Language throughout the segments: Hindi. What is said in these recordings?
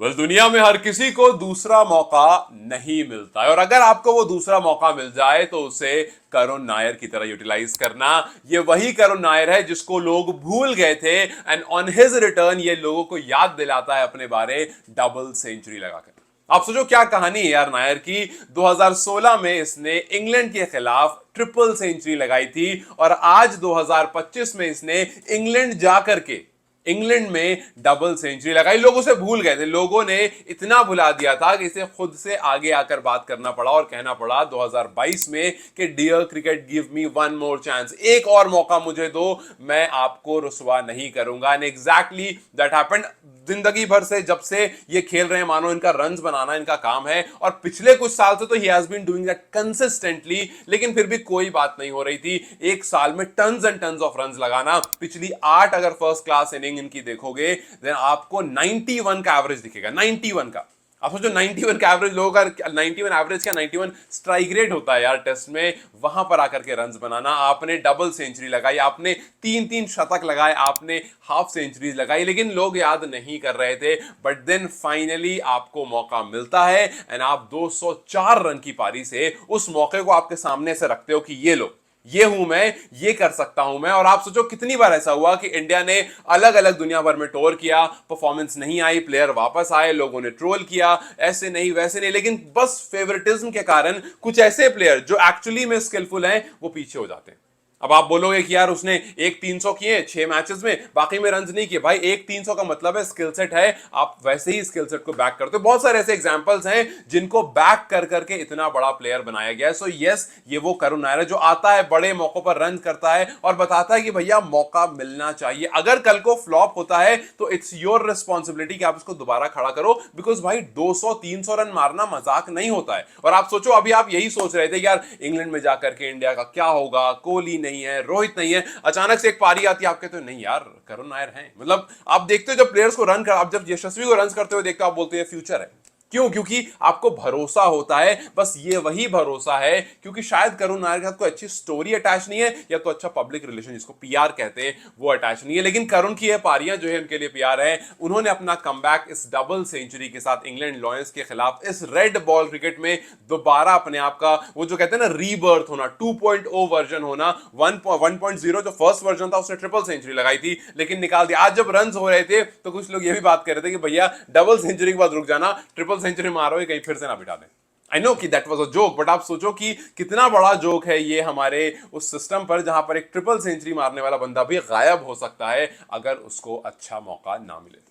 दुनिया में हर किसी को दूसरा मौका नहीं मिलता है और अगर आपको वो दूसरा मौका मिल जाए तो उसे करुण नायर की तरह यूटिलाइज करना। ये वही करुण नायर है जिसको लोग भूल गए थे एंड ऑन हिज रिटर्न ये लोगों को याद दिलाता है अपने बारे डबल सेंचुरी लगाकर। आप सोचो क्या कहानी है यार नायर की। 2016 में इसने इंग्लैंड के खिलाफ ट्रिपल सेंचुरी लगाई थी और आज 2025 में इसने इंग्लैंड जाकर के इंग्लैंड में डबल सेंचुरी लगाई। लोग उसे भूल गए थे, लोगों ने इतना भुला दिया था कि इसे खुद से आगे आकर बात करना पड़ा और कहना पड़ा 2022 में कि dear cricket give me one more chance, एक और मौका मुझे दो, मैं आपको रुसवा नहीं करूंगा। And exactly that happened. जिंदगी भर से जब से ये खेल रहे हैं मानो इनका रन्स बनाना इनका काम है और पिछले कुछ साल से तो ही has been doing that consistently, लेकिन फिर भी कोई बात नहीं हो रही थी। एक साल में tons and tons of runs लगाना। पिछली 8 अगर फर्स्ट क्लास इनिंग इनकी देखोगे देन आपको 91 का एवरेज दिखेगा। 91 का आप सोचो, 91 का एवरेज लोगों का, 91 एवरेज क्या 91 स्ट्राइक रेट होता है यार टेस्ट में। वहां पर आकर के रन्स बनाना, आपने डबल सेंचुरी लगाई, आपने 3-3 शतक लगाए, आपने हाफ सेंचुरीज लगाई, लेकिन लोग याद नहीं कर रहे थे। बट देन फाइनली आपको मौका मिलता है एंड आप 204 रन की पारी से उस मौके को आपके सामने से रखते हो कि ये लो, ये हूं मैं, ये कर सकता हूं मैं। और आप सोचो कितनी बार ऐसा हुआ कि इंडिया ने अलग अलग दुनिया भर में टूर किया, परफॉर्मेंस नहीं आई, प्लेयर वापस आए, लोगों ने ट्रोल किया, ऐसे नहीं वैसे नहीं, लेकिन बस फेवरेटिज्म के कारण कुछ ऐसे प्लेयर जो एक्चुअली में स्किलफुल हैं वो पीछे हो जाते हैं। अब आप बोलोगे कि यार उसने एक 300 किए 6 मैचेस में, बाकी में रन नहीं किए। भाई एक 300 का मतलब है स्किल सेट है, आप वैसे ही स्किल सेट को बैक करते हो। बहुत सारे ऐसे एग्जांपल्स हैं जिनको बैक कर करके इतना बड़ा प्लेयर बनाया गया है। सो यस, ये वो करुण नायर है जो आता है, बड़े मौकों पर रन करता है और बताता है कि भैया मौका मिलना चाहिए। अगर कल को फ्लॉप होता है तो इट्स योर रिस्पॉन्सिबिलिटी कि आप उसको दोबारा खड़ा करो, बिकॉज भाई 200-300 रन मारना मजाक नहीं होता है। और आप सोचो, अभी आप यही सोच रहे थे कि यार इंग्लैंड में जाकर के इंडिया का क्या होगा, कोहली नहीं है, रोहित नहीं है, अचानक से एक पारी आती है, आप कहते हो नहीं यार करुण नायर है। मतलब आप देखते हो जब प्लेयर्स को रन कर, आप जब यशस्वी को रन करते हुए देखते हो आप बोलते हैं फ्यूचर है। क्यों? क्योंकि आपको भरोसा होता है। बस ये वही भरोसा है क्योंकि शायद करुण नायर के साथ कोई अच्छी स्टोरी अटैच नहीं है या तो अच्छा पब्लिक रिलेशन जिसको पीआर कहते हैं वो अटैच नहीं है। लेकिन करुण की ये पारियां जो है उनके लिए पीआर है। उन्होंने अपना कमबैक इस डबल सेंचुरी के साथ इंग्लैंड लॉयंस के खिलाफ इस रेड बॉल क्रिकेट में दोबारा अपने आप का वो जो कहते हैं ना रीबर्थ होना, 2.0 वर्जन होना। 1.0 जो फर्स्ट वर्जन था उसने ट्रिपल सेंचुरी लगाई थी लेकिन निकाल दिया। आज जब रन हो रहे थे तो कुछ लोग ये भी बात कर रहे थे कि भैया डबल सेंचुरी के बाद रुक जाना, ट्रिपल सेंचुरी मारो कहीं फिर से ना बिठा दें। आई नो कि that was a joke, but आप सोचो कि कितना बड़ा जोक है ये हमारे उस सिस्टम पर जहां पर एक ट्रिपल सेंचुरी मारने वाला बंदा भी गायब हो सकता है अगर उसको अच्छा मौका ना मिले तो।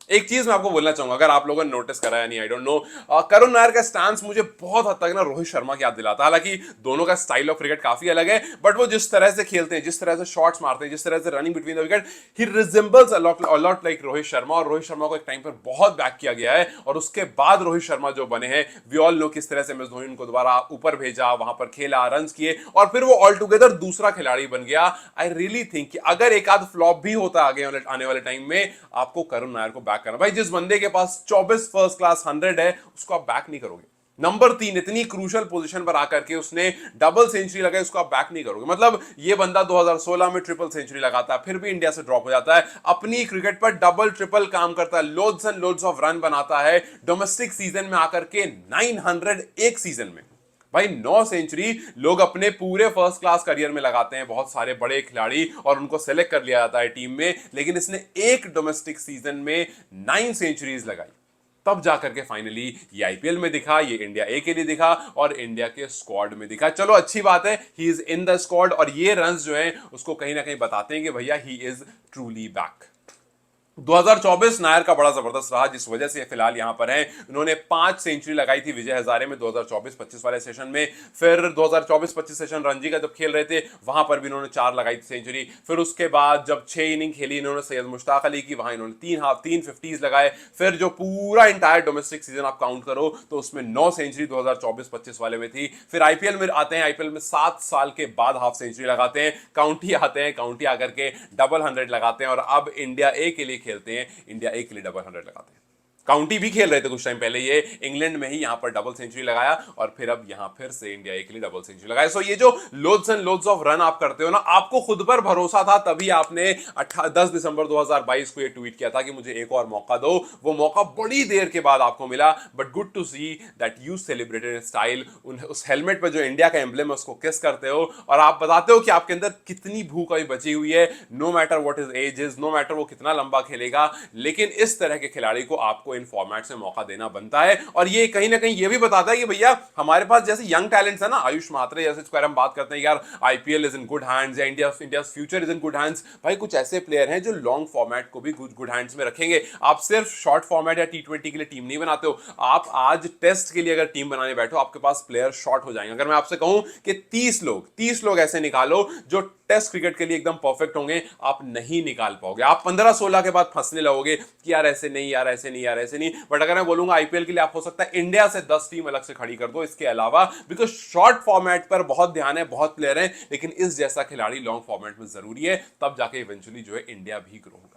एक चीज मैं आपको बोलना चाहूंगा, अगर आप लोगों ने नोटिस करा है नहीं I don't know, Karun Nair का स्टांस मुझे बहुत हद तक ना रोहित शर्मा की याद दिलाता है। हालांकि दोनों का स्टाइल ऑफ क्रिकेट काफी अलग है, बट वो जिस तरह से खेलते हैं, जिस तरह से शॉट्स मारते हैं, जिस तरह से running between the wicket, he resembles a lot like Rohit Sharma. और रोहित शर्मा को एक टाइम पर बहुत बैक किया गया है और उसके बाद रोहित शर्मा जो बने हैं, वी ऑल नो किस तरह से एमएस धोनी उनको दोबारा ऊपर भेजा, वहां पर खेला, रन किए और फिर वो ऑल टुगेदर दूसरा खिलाड़ी बन गया। आई रियली थिंक कि अगर एक आध फ्लॉप भी होता आगे आने वाले टाइम में, आपको करुण नायर को बैक करना। भाई जिस बंदे के पास 24 फर्स्ट क्लास 100 है उसको आप बैक नहीं करोगे। नंबर 3 इतनी क्रूशल पोजीशन पर आकर के उसने डबल सेंचुरी लगाई, उसको आप बैक नहीं करोगे। मतलब ये बंदा 2016 में ट्रिपल सेंचुरी लगाता है, फिर भी इंडिया से ड्रॉप हो जाता है, अपनी क्रिकेट पर डबल ट्रिपल काम करता है, loads and loads of run बनाता है, डोमेस्टिक सीजन में आकर के 900 एक सीजन में। भाई 9 सेंचुरी लोग अपने पूरे फर्स्ट क्लास करियर में लगाते हैं, बहुत सारे बड़े खिलाड़ी, और उनको सेलेक्ट कर लिया जाता है टीम में, लेकिन इसने एक डोमेस्टिक सीजन में 9 सेंचुरीज लगाई। तब जाकर के फाइनली ये आईपीएल में दिखा, ये इंडिया ए के लिए दिखा और इंडिया के स्क्वाड में दिखा। चलो अच्छी बात है, he is in the squad और ये रन्स जो हैं उसको कहीं ना कहीं बताते हैं कि भैया he is truly back. 2024 Nair का बड़ा जबरदस्त रहा जिस वजह से फिलहाल यहां पर हैं। उन्होंने 5 सेंचुरी लगाई थी विजय हजारे में 2024-25 वाले सेशन में, फिर 2024-25 सेशन रणजी का जब खेल रहे थे वहां पर भी इन्होंने 4 लगाई थी सेंचुरी। फिर उसके बाद जब 6 इनिंग खेली इन्होंने सैयद मुश्ताक अली की, वहां इन्होंने 3 हाफ 3 50s लगाए। फिर जो पूरा इंटायर डोमेस्टिक सीजन आप काउंट करो तो उसमें 9 सेंचुरी 2024-25 वाले में थी। फिर आईपीएल में आते हैं, आईपीएल में 7 साल के बाद हाफ सेंचुरी लगाते हैं, काउंटी आते हैं, काउंटी आकर के डबल 100 लगाते हैं और अब इंडिया ए के लिए खेलते हैं, इंडिया ए के लिए डबल 100 लगाते हैं। काउंटी भी खेल रहे थे कुछ टाइम पहले ये, इंग्लैंड में ही यहाँ पर डबल सेंचुरी लगाया और फिर अब यहाँ फिर से इंडिया ए के लिए डबल सेंचुरी लगाया। सो ये जो loads and loads of run आप करते हो ना, आपको खुद पर भरोसा था तभी आपने 10 दिसंबर 2022 को ये ट्वीट किया था कि मुझे एक और मौका दो। वो मौका बड़ी देर के बाद आपको मिला, but good to see that you celebrated style. उस हेलमेट पर जो इंडिया का एम्ब्लेम है उसको किस करते हो और आप बताते हो कि आपके अंदर कितनी भूख अभी बची हुई है, no matter what his age is, no matter वो कितना लंबा खेलेगा, लेकिन इस तरह के खिलाड़ी को आपको इन फॉर्मेट में मौका देना बनता है। और ये कहीं ना कहीं ये भी बताता है कि भैया हमारे पास जैसे यंग टैलेंट्स है ना, आयुष मात्रे जैसे, इस पर हम बात करते हैं यार IPL is in good hands या India future is in good hands. भाई कुछ ऐसे प्लेयर हैं जो लॉन्ग फॉर्मेट को भी गुड हैंड्स में रखेंगे। आप सिर्फ शॉर्ट फॉर्मेट या टी20 के लिए टीम नहीं बनाते हो, आप आज टेस्ट के लिए अगर टीम बनाने बैठो आपके पास प्लेयर शॉर्ट हो जाएंगे। अगर मैं आपसे कहूं कि 30 लोग ऐसे निकालो जो टेस्ट क्रिकेट के लिए एकदम परफेक्ट होंगे, आप नहीं निकाल पाओगे। आप 15-16 के बाद फंसने लगोगे कि यार ऐसे नहीं, यार ऐसे नहीं, यार ऐसे नहीं। बट अगर मैं बोलूंगा आईपीएल के लिए आप हो सकता है इंडिया से 10 टीम अलग से खड़ी कर दो इसके अलावा, बिकॉज शॉर्ट फॉर्मेट पर बहुत ध्यान है, बहुत प्लेयर हैं, लेकिन इस जैसा खिलाड़ी लॉन्ग फॉर्मेट में जरूरी है, तब जाके इवेंचुअली जो है इंडिया भी ग्रो होगा।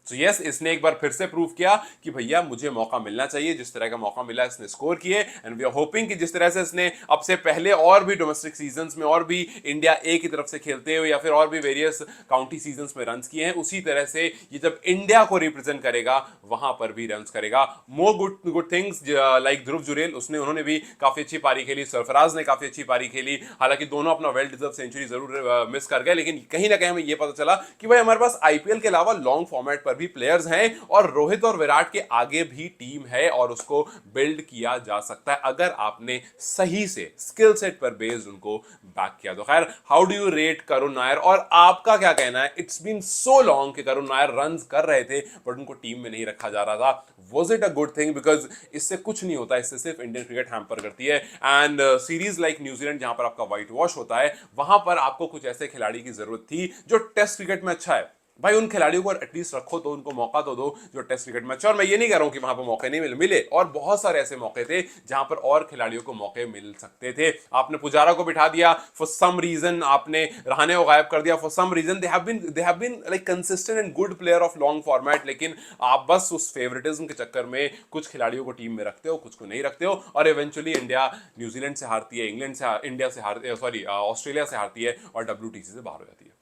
तो यस, इसने एक बार फिर से प्रूव किया कि भैया मुझे मौका मिलना चाहिए, जिस तरह का मौका मिला इसने स्कोर किए। एंड वी आर होपिंग कि जिस तरह से इसने अब से पहले और भी डोमेस्टिक सीजंस में और भी इंडिया ए की तरफ से खेलते हुए या फिर और भी वेरियस काउंटी सीजंस में रन्स किए हैं, उसी तरह से ये जब इंडिया को रिप्रेजेंट करेगा वहां पर भी रन्स करेगा। मोर गुड थिंग्स लाइक ध्रुव जुरेल, उन्होंने भी काफी अच्छी पारी खेली, सरफराज ने काफी अच्छी पारी खेली, हालांकि दोनों अपना वेल डिजर्व सेंचुरी जरूर मिस कर गए, लेकिन कहीं ना कहीं हमें यह पता चला कि भाई हमारे पास आईपीएल के अलावा लॉन्ग फॉर्मेट पर भी प्लेयर्स हैं और रोहित और विराट के आगे भी टीम है और उसको बिल्ड किया जा सकता है अगर आपने सही से स्किल सेट पर बेस्ड उनको बैक किया। तो खैर, how do you rate Karun Nair और आपका क्या कहना है? इट्स बीन सो लॉन्ग कि करुण नायर रन्स कर रहे थे बट उनको टीम में नहीं रखा जा रहा था। Was it a good thing? Because इससे कुछ नहीं होता, इससे सिर्फ इंडियन क्रिकेट हैम्पर करती है। एंड सीरीज लाइक न्यूजीलैंड जहां पर आपका व्हाइट वॉश होता है, वहां पर आपको कुछ ऐसे खिलाड़ी की जरूरत थी जो टेस्ट क्रिकेट में अच्छा है। भाई उन खिलाड़ियों को एटलीस्ट रखो, तो उनको मौका तो दो जो टेस्ट क्रिकेट में अच्छा। और मैं ये नहीं कह रहा हूं कि वहां पर मौके नहीं मिले, और बहुत सारे ऐसे मौके थे जहां पर और खिलाड़ियों को मौके मिल सकते थे। आपने पुजारा को बिठा दिया फॉर सम रीजन, आपने रहाणे को गायब कर दिया for some reason. They have been like consistent and good player of long format, लेकिन आप बस उस फेवरेटिज्म के चक्कर में कुछ खिलाड़ियों को टीम में रखते हो, कुछ को नहीं रखते हो, और इवेंचुअली इंडिया न्यूजीलैंड से हारती है, इंग्लैंड से, इंडिया से हारती है, सॉरी ऑस्ट्रेलिया से हारती है और WTC से बाहर हो जाती है।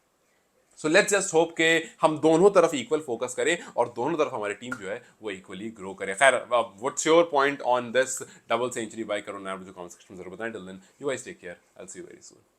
सो लेट्स जस्ट होप के हम दोनों तरफ इक्वल फोकस करें और दोनों तरफ हमारी टीम जो है वो इक्वली ग्रो करे। खैर, what's your point on this double century by Karun Nair? मुझे कमेंट सेक्शन में जरूर बताएं। Till then, you guys take care, I will see you very soon.